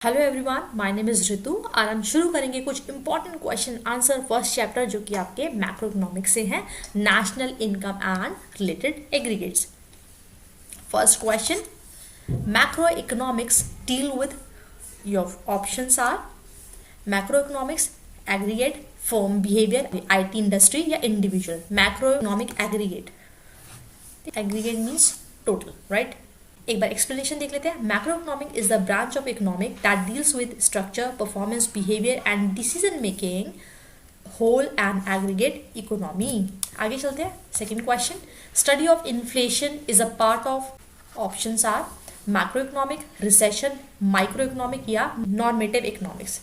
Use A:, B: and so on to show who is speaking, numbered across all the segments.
A: Hello everyone, my name is Ritu और हम शुरू करेंगे कुछ important question answer first chapter जो कि आपके मैक्रो इकोनॉमिक्स से हैं, national income and related aggregates. First question, macro economics deal with your options are macro economics aggregate, firm behaviour, IT industry या individual. Macro economic aggregate, aggregate means total, right. एक बार explanation देख लेते हैं। Macro economic is the branch of economic that deals with structure, performance, behaviour and decision making whole and aggregate economy. आगे चलते हैं। Second question, study of inflation is a part of options are macro economic, recession, micro economic या normative economics.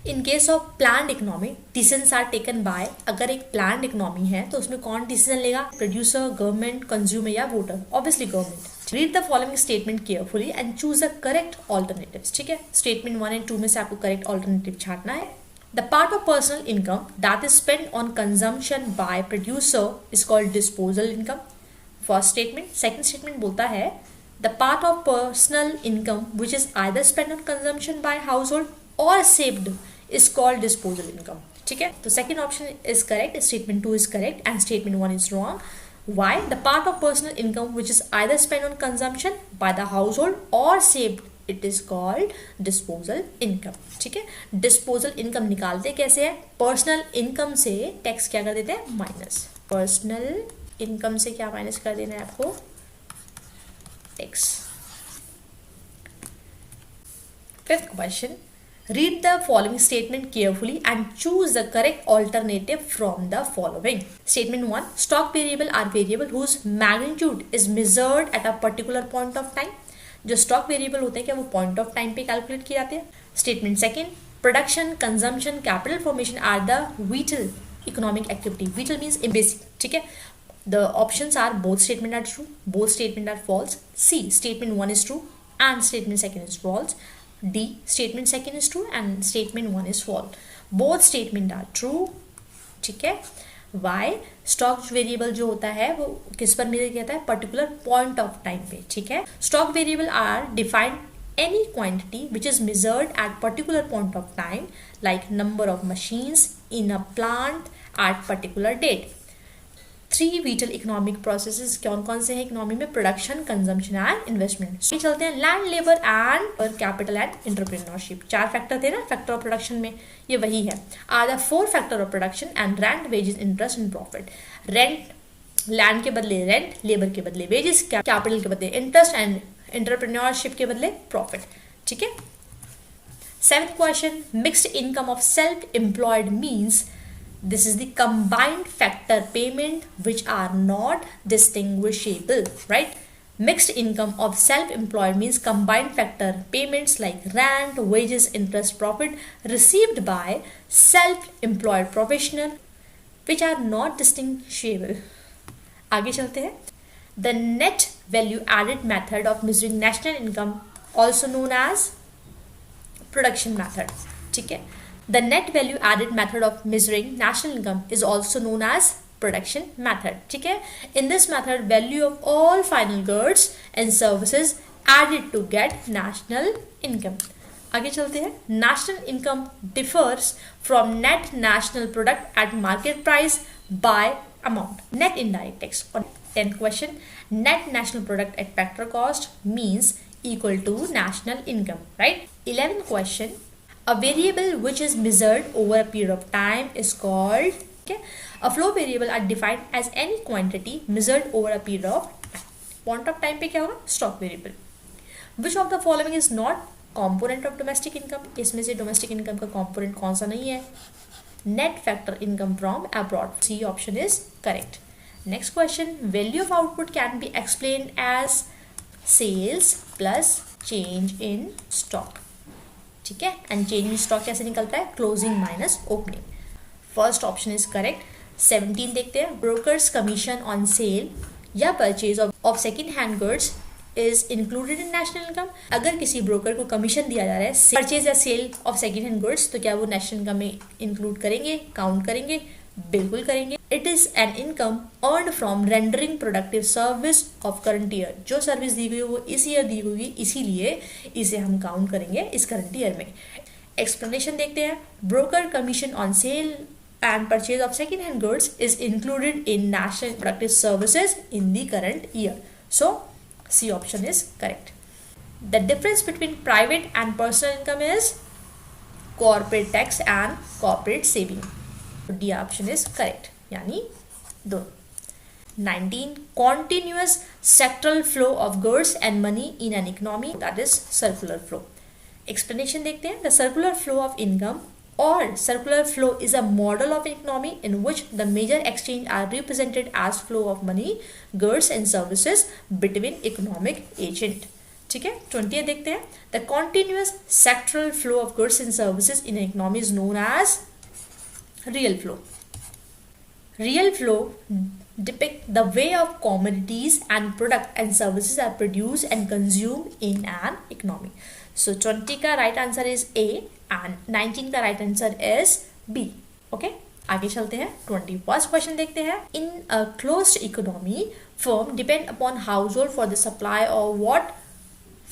A: In case of planned economy decisions are taken by, अगर एक planned economy है तो उसमें कौन डिसीजन लेगा? प्रोड्यूसर, गवर्नमेंट, कंज्यूमर या voter? Obviously government. Read the following statement carefully and choose the correct alternatives. ठीक है, स्टेटमेंट 1 एंड 2 में से आपको करेक्ट ऑल्टरनेटिव छांटना है। The part of personal income that is spend on consumption by producer is called disposal income. First statement. Second statement बोलता है the part of personal income which is either spend on consumption by household और saved is called disposal income. ठीक है, तो second option is correct, statement 2 is correct and statement 1 is wrong. Why? The part of personal income which is either spent on consumption by the household or saved, it is called disposal income. ठीक है, disposal income निकालते कैसे है? Personal income से tax क्या कर देते हैं? माइनस। पर्सनल इनकम से क्या माइनस कर देना है आपको? Tax. Fifth question, read the following statement carefully and choose the correct alternative from the following. Statement 1, stock variable are variable whose magnitude is measured at a particular point of time. जो stock variable होते हैं क्या वो point of time पे calculate किए जाते हैं? Statement 2, production, consumption, capital formation are the vital economic activity. Vital means basic. ठीक है, the options are both statement are true, both statement are false. C, statement 1 is true and statement 2 is false. D, statement 2 is true and statement 1 is false. Both statement are true. ठीक है। Why? Stock variable जो होता है वो किस पर major किया जाता है? पर्टिकुलर पॉइंट ऑफ टाइम पे। ठीक है, stock variable are defined any quantity which is measured at particular point of time, like number of machines in a plant at particular date. 3 vital economic processes कौन कौन से हैं economy में? Production, consumption and investment. चलते हैं land, labour and capital and entrepreneurship. 4 factor थे ना factor of production में, ये वही है। Are the 4 factor of production and rent, wages, interest and profit. Rent, land के बदले रेंट, लेबर के बदले वेजेस, कैपिटल के बदले इंटरेस्ट एंड एंटरप्रेन्योरशिप के बदले प्रॉफिट। ठीक है। 7th question, mixed income of self employed means this is the combined factor payment which are not distinguishable, right? Mixed income of self-employed means combined factor payments like rent, wages, interest, profit received by self-employed professional which are not distinguishable. आगे चलते हैं। The net value added method of measuring national income also known as production method. ठीक है, the net value added method of measuring national income is also known as production method. ठीक है, in this method value of all final goods and services added to get national income. आगे चलते हैं। national income differs from net national product at market price by amount. Net indirect tax. 10th question, net national product at factor cost means equal to national income, right? 11th question, a variable which is measured over a period of time is called, okay, a flow variable are defined as any quantity measured over a period of time. Point of time पे क्या होगा? stock variable. Which of the following is not component of domestic income? इसमें से domestic income का component कौन सा नहीं है? Net factor income from abroad. C option is correct. Next question, value of output can be explained as sales plus change in stock. ठीक है, and change in stock कैसे निकलता है? Closing minus opening. First option is correct. 17 देखते हैं। Brokers commission on cell या purchase of second hand goods is included in national income. अगर किसी ब्रोकर को कमीशन दिया जा रहा है परचेज या sale of second hand goods तो क्या वो नेशनल इनकम में इंक्लूड करेंगे, काउंट करेंगे? बिल्कुल करेंगे। It is an income earned from rendering productive service of current year, जो सर्विस दी गई वो इस ईयर दी हुई, इसीलिए इसे हम काउंट करेंगे इस करंट ईयर में। एक्सप्लेनेशन देखते हैं। Broker commission on sale and purchase of second hand goods is included in national productive services in the current year, so C option is correct. The difference between private and personal income is corporate tax and corporate saving, D option is correct, यानी दोनों। 19 continuous sectoral flow of goods and money in an economy, that is circular flow. Explanation देखते हैं। The circular flow of income or circular flow is a model of economy in which the major exchange are represented as flow of money, goods and services between economic agent. ठीक है, 20 देखते हैं। The continuous sectoral flow of goods and services in an economy is known as real flow. Real flow depict the way of commodities and product and services are produced and consumed in an economy. So 20 का right answer is A and 19 का right answer is B. Okay? आगे चलते हैं। 21st question देखते हैं। In a closed economy, firm depend upon household for the supply of what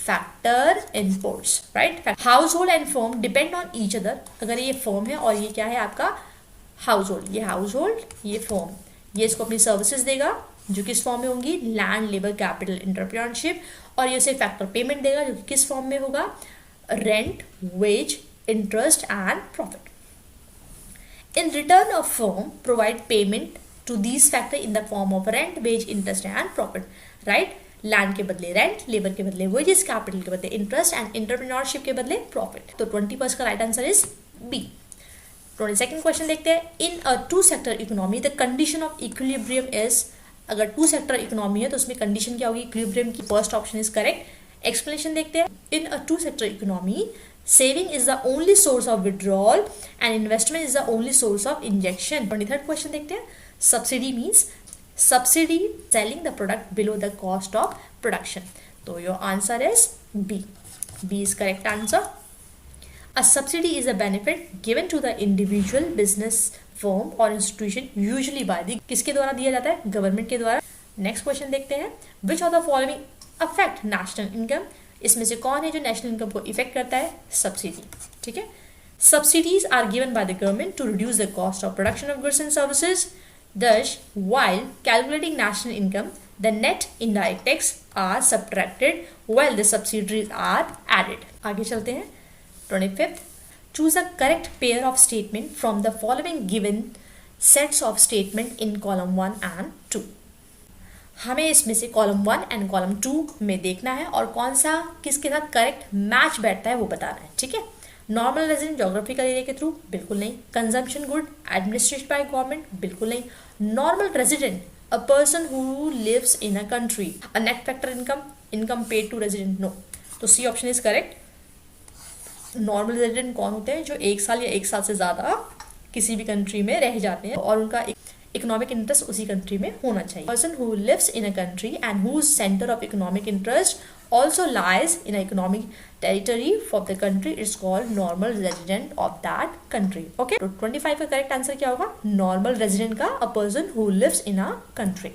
A: factor inputs, right? Household and firm depend on each other. अगर ये firm है और ये क्या है आपका हाउसहोल्ड, ये हाउसहोल्ड, ये फर्म, ये इसको अपनी सर्विसेज देगा जो किस फॉर्म में होंगी, लैंड, लेबर, कैपिटल, एंटरप्रेन्योरशिप, और ये उसे फैक्टर पेमेंट देगा जो कि किस फॉर्म में होगा, rent, wage, interest and profit. In return of firm provide payment to these factor in the form of rent, wage, interest and profit, right? Land के बदले रेंट, लेबर के बदले वेजेस, कैपिटल के बदले इंटरेस्ट एंड एंटरप्रेन्योरशिप के बदले profit. तो 21 का right answer is B. 22nd question देखते हैं। In a two sector economy the condition of equilibrium is, अगर टू सेक्टर इकोनॉमी है तो उसमें कंडीशन क्या होगी, इक्विलिब्रियम की। First option is correct. Explanation देखते हैं। In a two sector economy saving is the only source of withdrawal and investment is the only source of injection. 23rd question देखते हैं। Subsidy means subsidy selling the product below the cost of production, तो your answer is B. B is correct answer. A subsidy is a benefit given to the individual business firm or institution usually by the, किसके द्वारा दिया जाता है, government के द्वारा। Next question देखते हैं। Which of the following affect national income? इसमें से कौन है जो नेशनल इनकम को इफेक्ट करता है, सब्सिडी। ठीक है, subsidies are given by the government to reduce the cost of production of goods and services. Thus, while calculating national income, the net indirect tax are subtracted while the subsidies are added. आगे चलते हैं। 25th, choose a correct pair of statement from the following given sets of statement in column 1 and 2. हमें इसमें से column 1 and column 2 में देखना है और कौन सा किसके साथ करेक्ट मैच बैठता है वो बताना है। ठीक है, नॉर्मल रेजिडेंट ज्योग्राफिकल एरिया के थ्रू, बिल्कुल नहीं। Consumption good administered by government, बिल्कुल नहीं। Normal resident, a person who lives in a country. A net factor income, income paid to resident, no. तो C option is correct. Normal resident कौन होते हैं, जो 1 साल या 1 साल से ज़्यादा किसी भी कंट्री में रह जाते हैं और उनका इकोनॉमिक इंटरेस्ट उसी कंट्री में होना चाहिए। Person who lives in a country and whose centre of economic interest also lies in economic territory for the country is called normal resident of that country. Okay, तो 25 का correct answer क्या होगा, normal resident का, a person who lives in a country.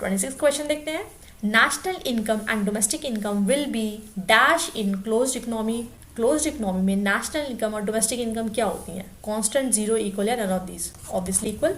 A: 26 question देखते हैं। National income and domestic income will be dash in closed economy. Closed economy में national income और domestic income क्या होती हैं, कांस्टेंट, जीरो, इक्वल या none of these, obviously equal.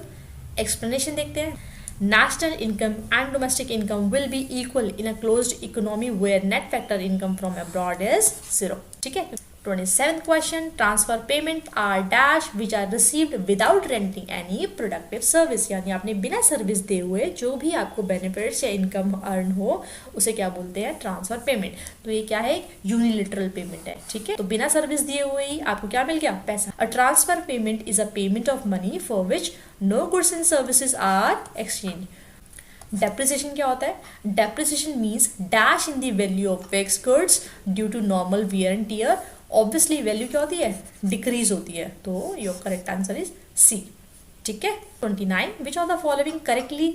A: Explanation देखते हैं। National income and domestic income will be equal in a closed economy where net factor income from abroad is 0। ठीक है। 27th question. Transfer payment are dash which are received without rendering any productive service, यानी आपने बिना service दिए हुए जो भी आपको बेनिफिट्स या इनकम अर्न हो उसे क्या बोलते हैं, ट्रांसफर पेमेंट। तो ये क्या है, यूनिलिटरल पेमेंट है। ठीक है, तो बिना सर्विस दिए हुए ही आपको क्या मिल गया, पैसा। A transfer payment is a payment of money for which no goods and services are exchange. Depreciation क्या होता है, depreciation means dash in the value of fixed goods due to normal wear and tear. Obviously value क्या होती है, decrease होती है, तो your correct answer is C. ठीक है। 29, which of the following correctly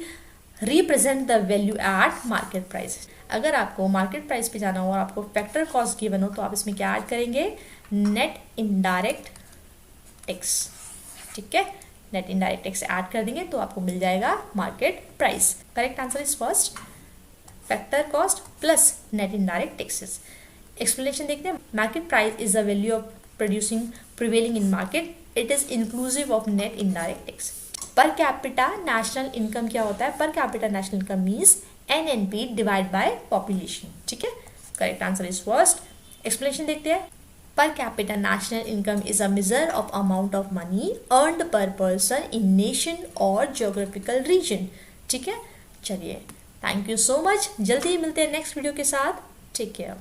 A: represent the value at market price. अगर आपको मार्केट प्राइस पे जाना हो और आपको फैक्टर कॉस्ट गिवन हो तो आप इसमें क्या ऐड करेंगे, नेट इनडायरेक्ट टैक्स। ठीक है, नेट इनडायरेक्ट टैक्स ऐड कर देंगे तो आपको मिल जाएगा market price. Correct answer is first, factor cost plus net indirect taxes. Explanation देखते हैं। Market price is the value of producing prevailing in market, it is inclusive of net indirect tax. Per capita national income क्या होता है? Per capita national income means NNP divide by population. ठीक है, correct answer is first. Explanation देखते हैं। Per capita national income is a measure of amount of money earned पर person in nation और geographical region. ठीक है, चलिए thank you so much, जल्दी ही मिलते हैं नेक्स्ट वीडियो के साथ। Take care.